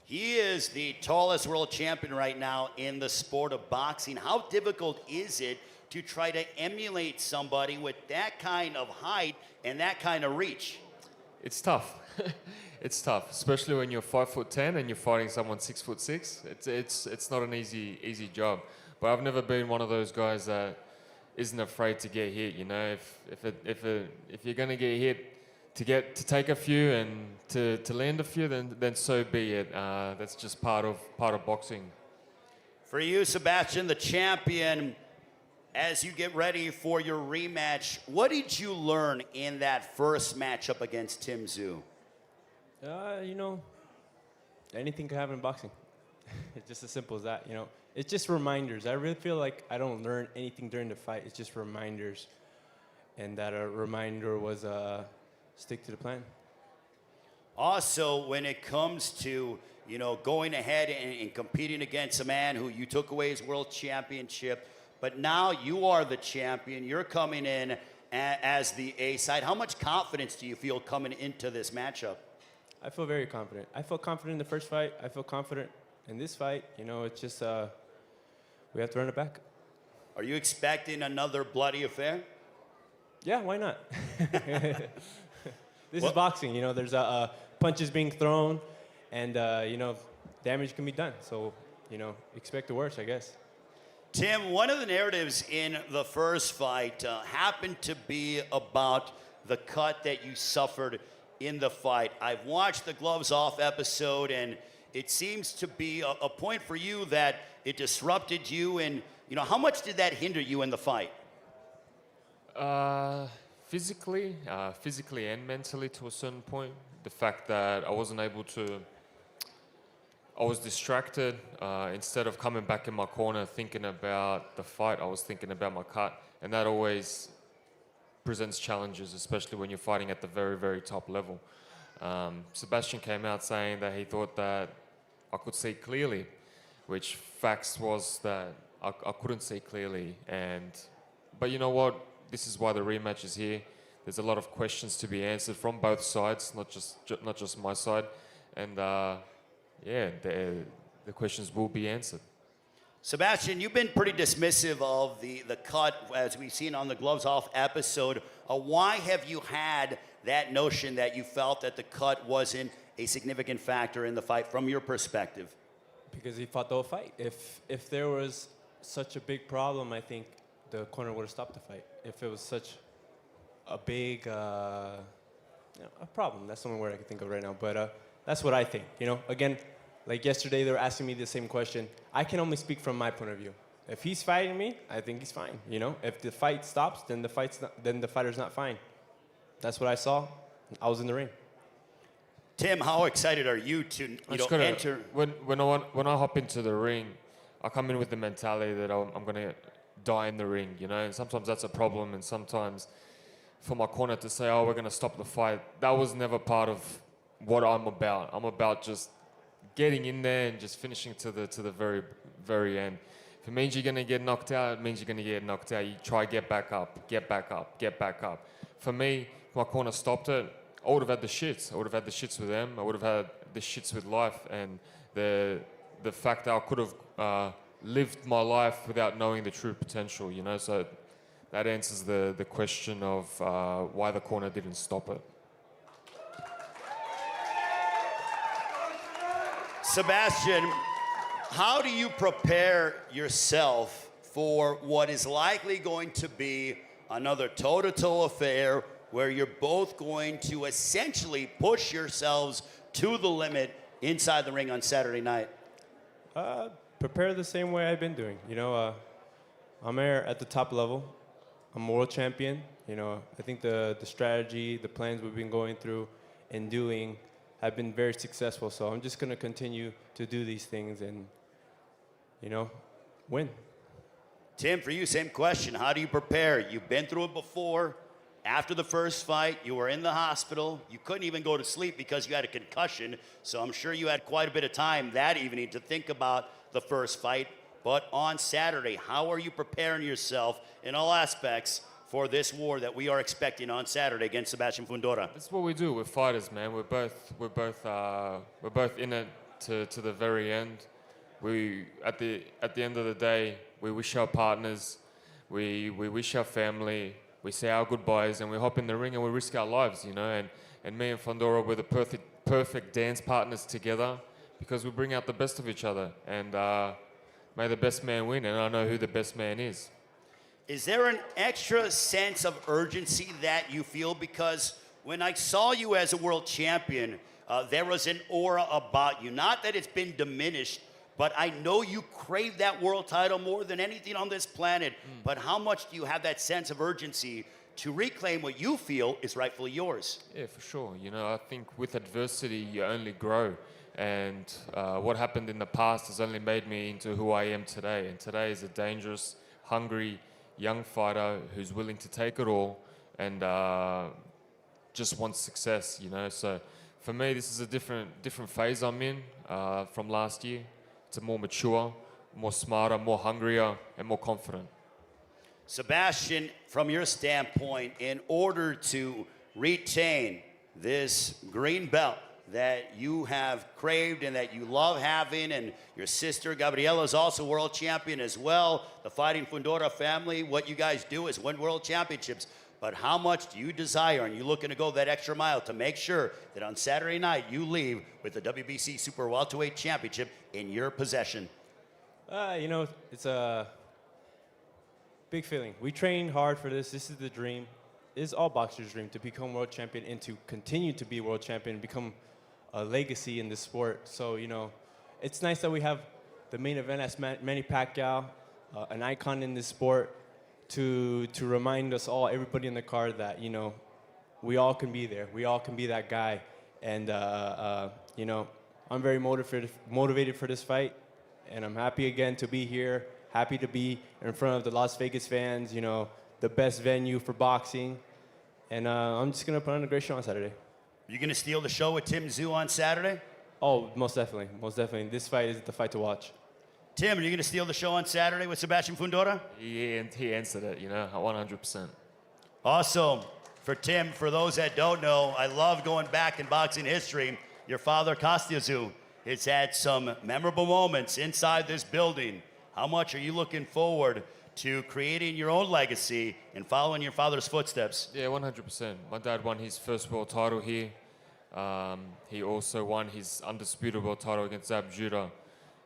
He is the tallest world champion right now in the sport of boxing. How difficult is it to try to emulate somebody with that kind of height and that kind of reach? It's tough. It's tough, especially when you're 5'10" and you're fighting someone 6'6". It's not an easy job. But I've never been one of those guys that isn't afraid to get hit. You know, if you're gonna get hit, to take a few and to land a few, then so be it. That's just part of boxing. For you, Sebastian, the champion, as you get ready for your rematch, what did you learn in that first matchup against Tszyu? You know, anything can happen in boxing. It's just as simple as that, you know. It's just reminders. I really feel like I don't learn anything during the fight. It's just reminders. And that a reminder was stick to the plan. Also, when it comes to, you know, going ahead and competing against a man who you took away his world championship, but now you are the champion, you're coming in as the A side. How much confidence do you feel coming into this matchup? I feel very confident. I felt confident in the first fight. I feel confident in this fight. You know, it's just, we have to run it back. Are you expecting another bloody affair? Yeah, why not? This is boxing, you know, there's punches being thrown and, you know, damage can be done. So, you know, expect the worst, I guess. Tim, one of the narratives in the first fight happened to be about the cut that you suffered in the fight. I've watched the Gloves Off episode, and it seems to be a point for you that it disrupted you. And, you know, how much did that hinder you in the fight? Physically and mentally to a certain point. The fact that I wasn't able to, I was distracted. Instead of coming back in my corner thinking about the fight, I was thinking about my cut. And that always presents challenges, especially when you're fighting at the very, very top level. Sebastian came out saying that he thought that I could see clearly, which facts was that I couldn't see clearly. But you know what? This is why the rematch is here. There's a lot of questions to be answered from both sides, not just my side. And yeah, the questions will be answered. Sebastian, you've been pretty dismissive of the cut, as we've seen on the Gloves Off episode. Why have you had that notion that you felt that the cut wasn't a significant factor in the fight from your perspective? Because he fought the whole fight. If there was such a big problem, I think the corner would have stopped the fight. If it was such a big you know, a problem, that's the only word I can think of right now. But that's what I think. You know, again, like yesterday, they were asking me the same question. I can only speak from my point of view. If he's fighting me, I think he's fine. You know, if the fight stops, then the fighter's not fine. That's what I saw. I was in the ring. Tim, how excited are you to enter? When I hop into the ring, I come in with the mentality that I'm going to die in the ring, you know, and sometimes that's a problem, and sometimes for my corner to say, oh, we're going to stop the fight, that was never part of what I'm about. I'm about just getting in there and just finishing to the very, very end. If it means you're going to get knocked out, it means you're going to get knocked out. You try get back up, get back up, get back up. For me, if my corner stopped it, I would have had the shits. I would have had the shits with them. I would have had the shits with life. And the fact that I could have lived my life without knowing the true potential, you know. So that answers the question of why the corner didn't stop it. Sebastian, how do you prepare yourself for what is likely going to be another toe-to-toe affair where you're both going to essentially push yourselves to the limit inside the ring on Saturday night? Prepare the same way I've been doing. You know, I'm here at the top level. I'm world champion. You know, I think the strategy, the plans we've been going through and doing have been very successful. So I'm just going to continue to do these things and, you know, win. Tim, for you, same question. How do you prepare? You've been through it before. after the first fight, you were in the hospital. You couldn't even go to sleep because you had a concussion. So I'm sure you had quite a bit of time that evening to think about the first fight. But on Saturday, how are you preparing yourself in all aspects for this war that we are expecting on Saturday against Sebastian Fundora? That's what we do. We're fighters, man. We're both in it to the very end. We at the end of the day, we wish our partners, we wish our family, we say our goodbyes, and we hop in the ring and we risk our lives, you know. And me and Fundora, we're the perfect dance partners together because we bring out the best of each other. And may the best man win, and I know who the best man is. Is there an extra sense of urgency that you feel? Because when I saw you as a world champion, there was an aura about you. Not that it's been diminished, but I know you crave that world title more than anything on this planet. But how much do you have that sense of urgency to reclaim what you feel is rightfully yours? Yeah, for sure. You know, I think with adversity, you only grow. And what happened in the past has only made me into who I am today. And today is a dangerous, hungry, young fighter who's willing to take it all and just wants success, you know. So for me, this is a different phase I'm in from last year. It's a more mature, more smarter, more hungrier, and more confident. Sebastian, from your standpoint, in order to retain this green belt that you have craved and that you love having, and your sister Gabriela is also world champion as well, the Fighting Fundora family, what you guys do is win world championships. But how much do you desire, and you looking to go that extra mile to make sure that on Saturday night you leave with the WBC Super Welterweight Championship in your possession? You know, it's a big feeling. We train hard for this. This is the dream. It's all boxers' dream to become world champion and to continue to be world champion and become a legacy in this sport. So, you know, it's nice that we have the main event as Manny Pacquiao, an icon in this sport, to remind us all, everybody in the card, that, you know, we all can be there. We all can be that guy. And, you know, I'm very motivated for this fight. And I'm happy again to be here, happy to be in front of the Las Vegas fans, you know, the best venue for boxing. And I'm just going to put on a great show on Saturday. You going to steal the show with Tszyu on Saturday? Oh, most definitely. Most definitely. This fight is the fight to watch. Tim, are you going to steal the show on Saturday with Sebastian Fundora? He answered it, you know, 100%. Also, for Tim, for those that don't know, I love going back in boxing history. Your father, Tszyu, has had some memorable moments inside this building. How much are you looking forward to creating your own legacy and following your father's footsteps? Yeah, 100%. My dad won his first world title here. He also won his undisputed world title against Zab Judah.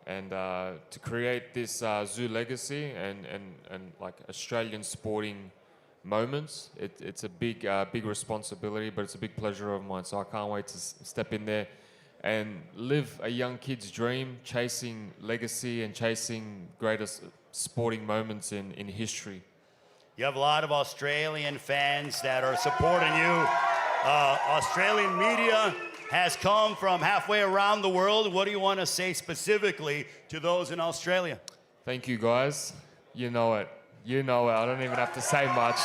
And to create this Tszyu legacy and like Australian sporting moments, it's a big responsibility, but it's a big pleasure of mine. So I can't wait to step in there and live a young kid's dream, chasing legacy and chasing greatest sporting moments in history. You have a lot of Australian fans that are supporting you. Australian media has come from halfway around the world. What do you want to say specifically to those in Australia? Thank you, guys. You know it. You know it. I don't even have to say much.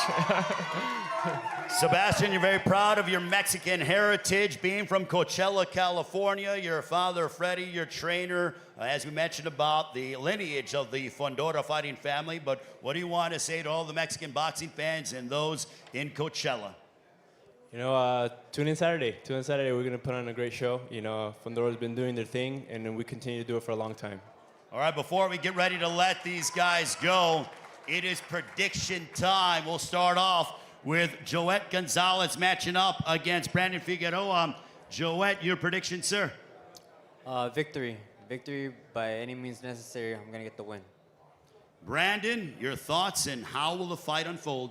Sebastian, you're very proud of your Mexican heritage, being from Coachella, California. Your father, Freddie, your trainer, as we mentioned about the lineage of the Fundora fighting family. But what do you want to say to all the Mexican boxing fans and those in Coachella? You know, tune in Saturday. Tune in Saturday. We're going to put on a great show. You know, Fundora's been doing their thing, and we continue to do it for a long time. All right, before we get ready to let these guys go, it is prediction time. We'll start off with Joet Gonzalez matching up against Brandon Figueroa. Joet, your prediction, sir? Victory. Victory by any means necessary. I'm going to get the win. Brandon, your thoughts and how will the fight unfold?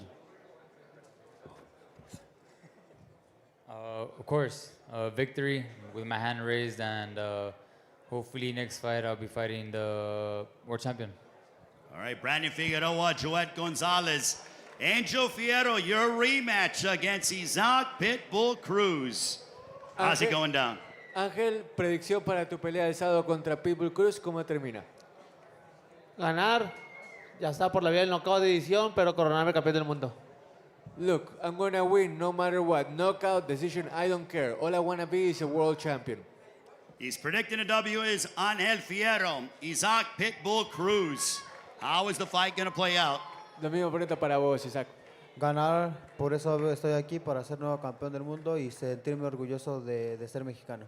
Of course, victory with my hand raised, and hopefully next fight I'll be fighting the world champion. All right, Brandon Figueroa, Joet Gonzalez. Angel Fierro, your rematch against Isaac Pitbull Cruz. How's it going down? Ángel, predicción para tu pelea del sábado contra Pitbull Cruz, ¿cómo termina? Ganar, ya está por la vía del knockout de edición, pero coronarme campeón del mundo. Look, I'm gonna win no matter what. Knockout, decision, I don't care. All I wanna be is a world champion. He's predicting a W is Angel Fierro, Isaac Pitbull Cruz. How is the fight going to play out? Lo mismo pregunta para vos, Isaac. Ganar, por eso estoy aquí, para ser nuevo campeón del mundo y sentirme orgulloso de ser mexicano.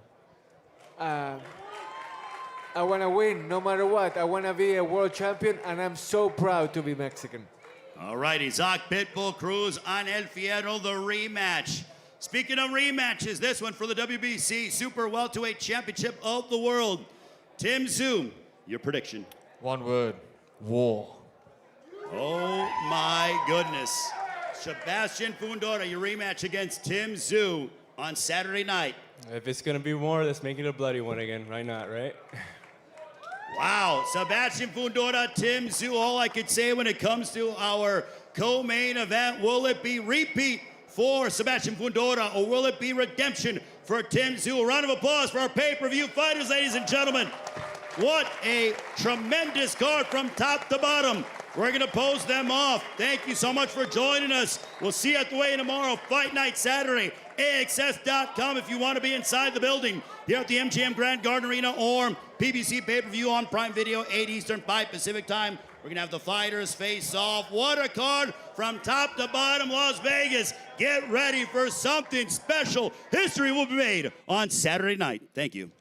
I wanna win no matter what. I wanna be a world champion, and I'm so proud to be Mexican. All right, Isaac Pitbull Cruz, Angel Fierro, the rematch. Speaking of rematches, this one for the WBC Super Welterweight Championship of the World. Tszyu, your prediction. One word, war. Oh my goodness. Sebastian Fundora, your rematch against Tszyu on Saturday night. If it's gonna be more, let's make it a bloody one again. Why not, right? Wow, Sebastian Fundora, Tszyu, all I could say when it comes to our co-main event, will it be repeat for Sebastian Fundora, or will it be redemption for Tszyu? A round of applause for our pay-per-view fighters, ladies and gentlemen. What a tremendous card from top to bottom. We're going to pose them off. Thank you so much for joining us. We'll see you at the weigh-in tomorrow, Fight Night Saturday, AXS.com if you want to be inside the building here at the MGM Grand Garden Arena or PBC pay-per-view on Prime Video, 8 Eastern, 5 Pacific time. We're going to have the fighters face off. What a card from top to bottom, Las Vegas. Get ready for something special. History will be made on Saturday night. Thank you.